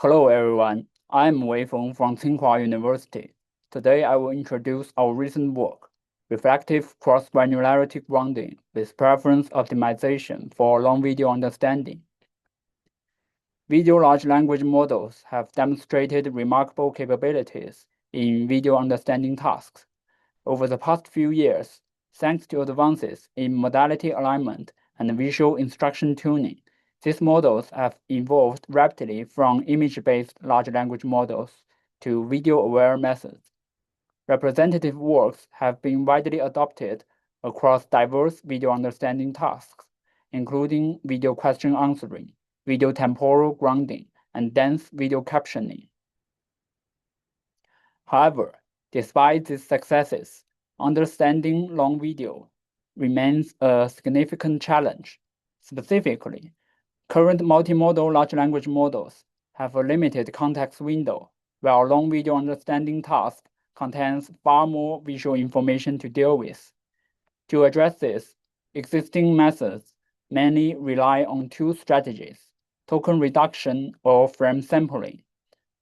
Hello everyone, I'm Wei Feng from Tsinghua University. Today I will introduce our recent work, Reflective Cross-Granularity Grounding with Preference Optimization for Long Video Understanding. Video large language models have demonstrated remarkable capabilities in video understanding tasks. Over the past few years, thanks to advances in modality alignment and visual instruction tuning, these models have evolved rapidly from image-based large language models to video-aware methods. Representative works have been widely adopted across diverse video understanding tasks, including video question answering, video temporal grounding, and dense video captioning. However, despite these successes, understanding long video remains a significant challenge. Specifically, current multimodal large language models have a limited context window, while long video understanding task contains far more visual information to deal with. To address this, existing methods mainly rely on two strategies: token reduction or frame sampling.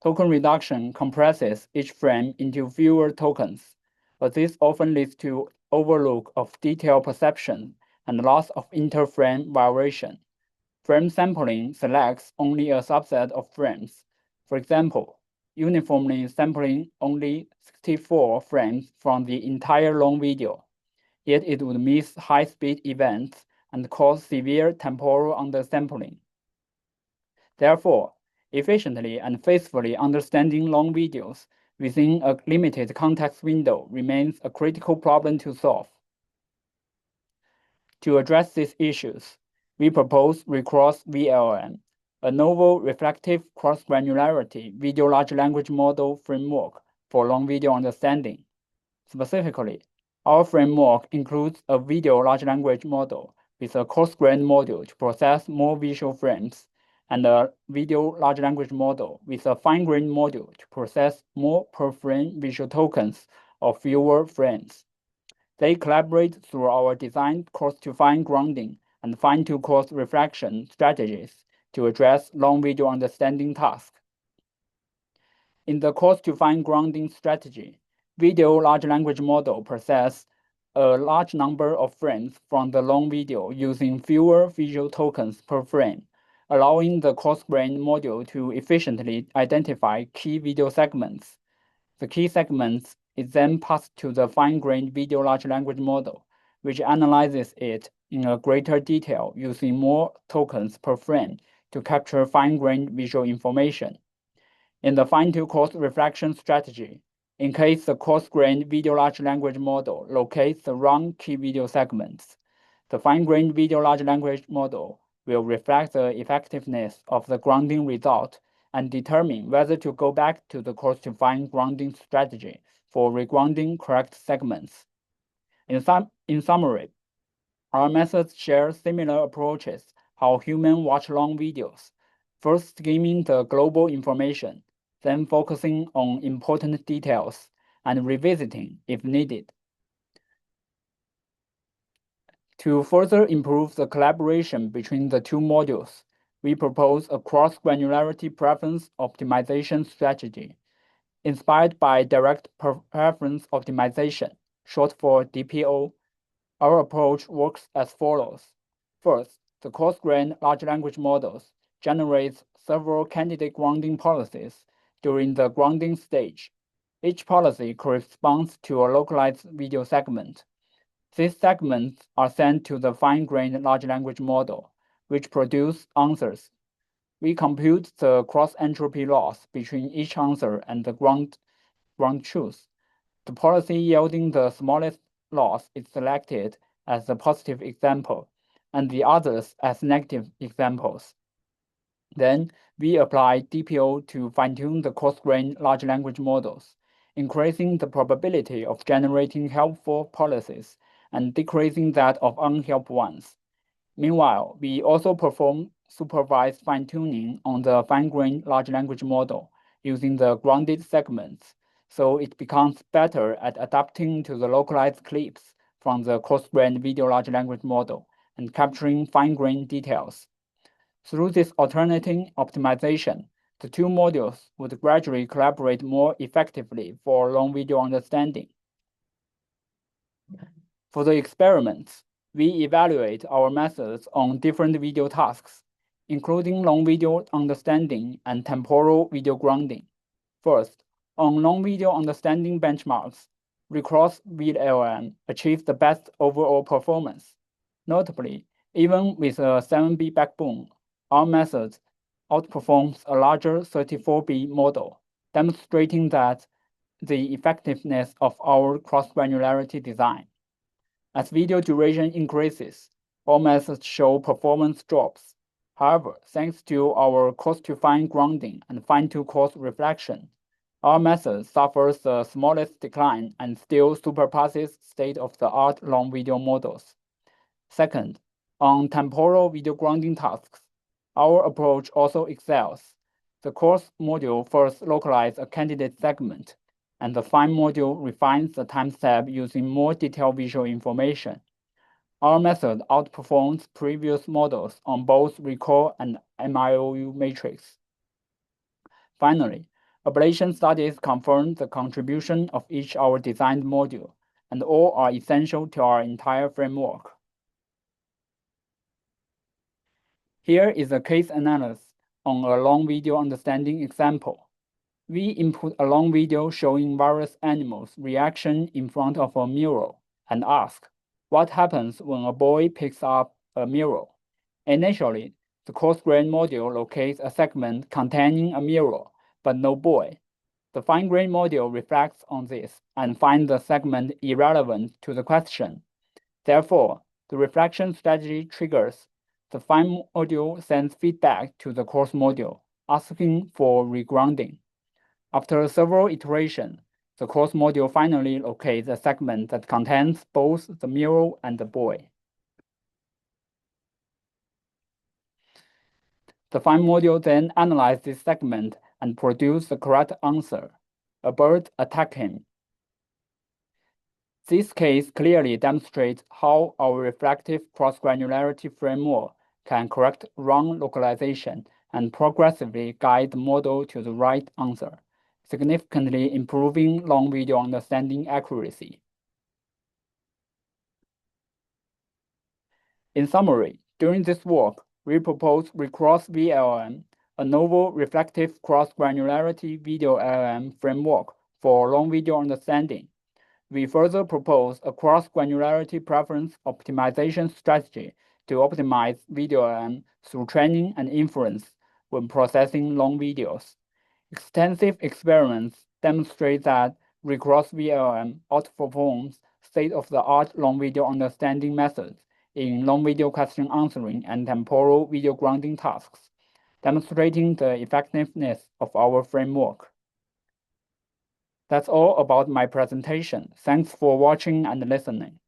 Token reduction compresses each frame into fewer tokens, but this often leads to overlook of detail perception and loss of inter-frame variation. Frame sampling selects only a subset of frames. For example, uniformly sampling only 64 frames from the entire long video, yet it would miss high-speed events and cause severe temporal undersampling. Therefore, efficiently and faithfully understanding long videos within a limited context window remains a critical problem to solve. To address these issues, we propose Recross VLM, a novel reflective cross-granularity video large language model framework for long video understanding. Specifically, our framework includes a video large language model with a coarse-grained module to process more visual frames, and a video large language model with a fine-grained module to process more per-frame visual tokens of fewer frames. They collaborate through our designed coarse-to-fine grounding and fine-to-coarse reflection strategies to address long video understanding tasks. In the coarse-to-fine grounding strategy, video large language model process a large number of frames from the long video using fewer visual tokens per frame, allowing the coarse-grained module to efficiently identify key video segments. The key segments is then passed to the fine-grained video large language model, which analyzes it in a greater detail using more tokens per frame to capture fine-grained visual information. In the fine-to-coarse reflection strategy, in case the coarse-grained video large language model locates the wrong key video segments, the fine-grained video large language model will reflect the effectiveness of the grounding result and determine whether to go back to the coarse-to-fine grounding strategy for regrounding correct segments. In summary, our methods share similar approaches how humans watch long videos, first skimming the global information, then focusing on important details and revisiting if needed. To further improve the collaboration between the two modules, we propose a cross-granularity preference optimization strategy. Inspired by direct preference optimization, short for DPO, our approach works as follows. First, the coarse-grained large language models generate several candidate grounding policies during the grounding stage. Each policy corresponds to a localized video segment. These segments are sent to the fine-grained large language model, which produces answers. We compute the cross-entropy loss between each answer and the ground truth. The policy yielding the smallest loss is selected as the positive example, and the others as negative examples. Then we apply DPO to fine-tune the coarse-grained large language models, increasing the probability of generating helpful policies and decreasing that of unhelpful ones. Meanwhile, we also perform supervised fine-tuning on the fine-grained large language model using the grounded segments, so it becomes better at adapting to the localized clips from the coarse-grained video large language model and capturing fine-grained details. Through this alternating optimization, the two modules would gradually collaborate more effectively for long video understanding. For the experiments, we evaluate our methods on different video tasks, including long video understanding and temporal video grounding. First, on long video understanding benchmarks, Recross VLM achieved the best overall performance. Notably, even with a 7B backbone, our method outperforms a larger 34B model, demonstrating that the effectiveness of our cross-granularity design. As video duration increases, all methods show performance drops. However, thanks to our coarse-to-fine grounding and fine-to-coarse reflection, our method suffers the smallest decline and still surpasses state-of-the-art long video models. Second, on temporal video grounding tasks, our approach also excels. The coarse module first localizes a candidate segment, and the fine module refines the time step using more detailed visual information. Our method outperforms previous models on both recall and MIOU matrix. Finally, ablation studies confirm the contribution of each our designed module, and all are essential to our entire framework. Here is a case analysis on a long video understanding example. We input a long video showing various animals' reaction in front of a mirror and ask, what happens when a boy picks up a mirror? Initially, the coarse-grained module locates a segment containing a mirror, but no boy. The fine-grained module reflects on this and finds the segment irrelevant to the question. Therefore, the reflection strategy triggers. The fine module sends feedback to the coarse module, asking for regrounding. After several iterations, the coarse module finally locates a segment that contains both the mirror and the boy. The fine module then analyzes this segment and produces the correct answer. A bird attacked him. This case clearly demonstrates how our reflective cross-granularity framework can correct wrong localization and progressively guide the model to the right answer, significantly improving long video understanding accuracy. In summary, during this work, we propose Recross VLM, a novel reflective cross-granularity video LLM framework for long video understanding. We further propose a cross-granularity preference optimization strategy to optimize video LLM through training and inference when processing long videos. Extensive experiments demonstrate that Recross VLM outperforms state-of-the-art long video understanding methods in long video question answering and temporal video grounding tasks, demonstrating the effectiveness of our framework. That's all about my presentation. Thanks for watching and listening.